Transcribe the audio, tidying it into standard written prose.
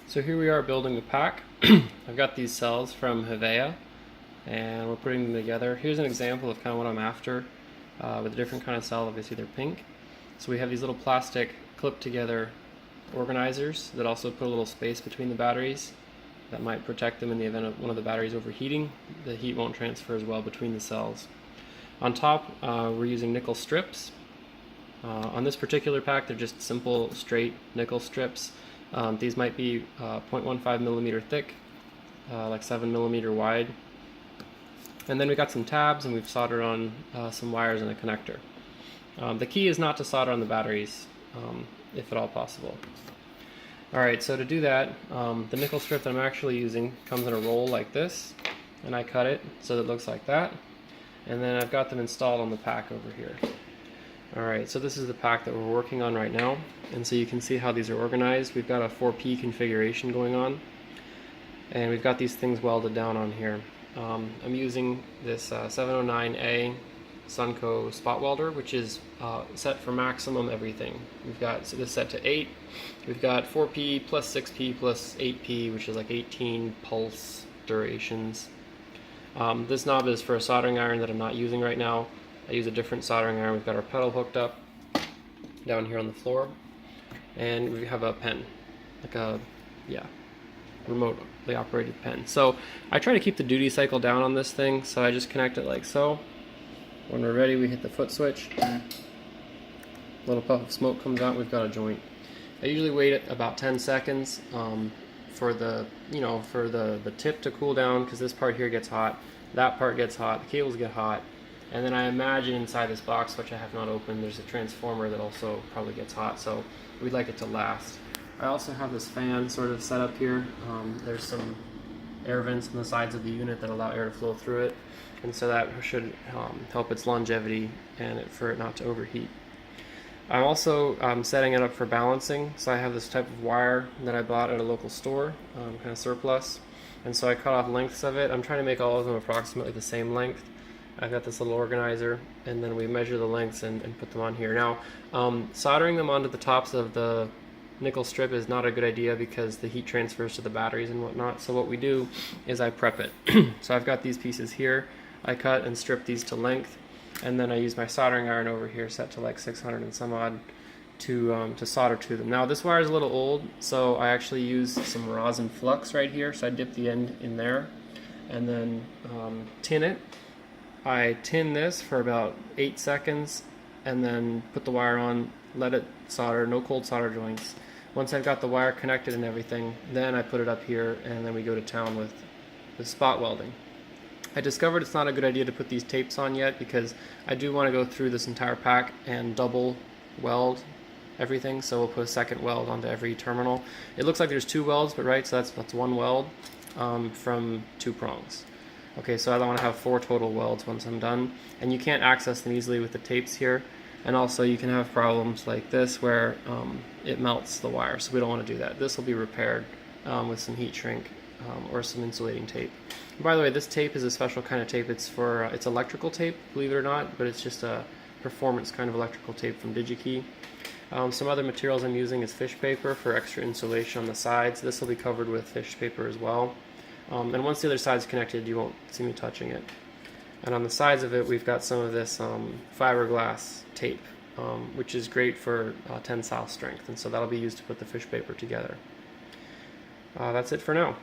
So here we are building the pack. I've got these cells from Hevea and we're putting them together. Here's an example of kind of what I'm after with a different kind of cell. Obviously they're pink. So we have these little plastic clip together organizers that also put a little space between the batteries that might protect them in the event of one of the batteries overheating. The heat won't transfer as well between the cells. On top we're using nickel strips. On this particular pack they're just simple straight nickel strips. These might be 0.15 millimeter thick, like 7 millimeter wide. And then we got some tabs and we've soldered on some wires and a connector. The key is not to solder on the batteries, if at all possible. Alright, so to do that, the nickel strip that I'm actually using comes in a roll like this, and I cut it so that it looks like that. And then I've got them installed on the pack over here. Alright, so this is the pack that we're working on right now, and so you can see how these are organized. We've got a 4P configuration going on, and we've got these things welded down on here. I'm using this 709A Sunco spot welder, which is set for maximum everything. We've got this set to 8. We've got 4P plus 6P plus 8P, which is like 18 pulse durations. This knob is for a soldering iron that I'm not using right now. I use a different soldering iron. We've got our pedal hooked up down here on the floor, and we have a pen, like a remotely operated pen. So I try to keep the duty cycle down on this thing, so I just connect it like so. When we're ready, we hit the foot switch. A little puff of smoke comes out. We've got a joint. I usually wait about 10 seconds for the tip to cool down, because this part here gets hot, that part gets hot, the cables get hot. And then I imagine inside this box, which I have not opened, there's a transformer that also probably gets hot, so we'd like it to last. I also have this fan sort of set up here. There's some air vents on the sides of the unit that allow air to flow through it, and so that should help its longevity and for it not to overheat. I'm also setting it up for balancing, so I have this type of wire that I bought at a local store, kind of surplus, and so I cut off lengths of it. I'm trying to make all of them approximately the same length. I've got this little organizer, and then we measure the lengths and put them on here. Now, soldering them onto the tops of the nickel strip is not a good idea because the heat transfers to the batteries and whatnot. So what we do is I prep it. So I've got these pieces here. I cut and strip these to length, and then I use my soldering iron over here set to like 600 and some odd to solder to them. Now this wire is a little old, so I actually use some rosin flux right here. So I dip the end in there and then tin it. I tin this for about 8 seconds and then put the wire on, let it solder, no cold solder joints. Once I've got the wire connected and everything, then I put it up here and then we go to town with the spot welding. I discovered it's not a good idea to put these tapes on yet because I do want to go through this entire pack and double weld everything, so we'll put a second weld onto every terminal. It looks like there's 2 welds, but right, so that's 1 weld from 2 prongs. Okay, so I want to have 4 total welds once I'm done, and you can't access them easily with the tapes here, and also you can have problems like this where it melts the wire, so we don't want to do that. This will be repaired with some heat shrink or some insulating tape. And by the way, this tape is a special kind of tape. It's for it's electrical tape, believe it or not, but it's just a performance kind of electrical tape from DigiKey. Some other materials I'm using is fish paper for extra insulation on the sides. This will be covered with fish paper as well. And once the other side's connected, you won't see me touching it. And on the sides of it, we've got some of this fiberglass tape, which is great for tensile strength, and so that'll be used to put the fish paper together. That's it for now.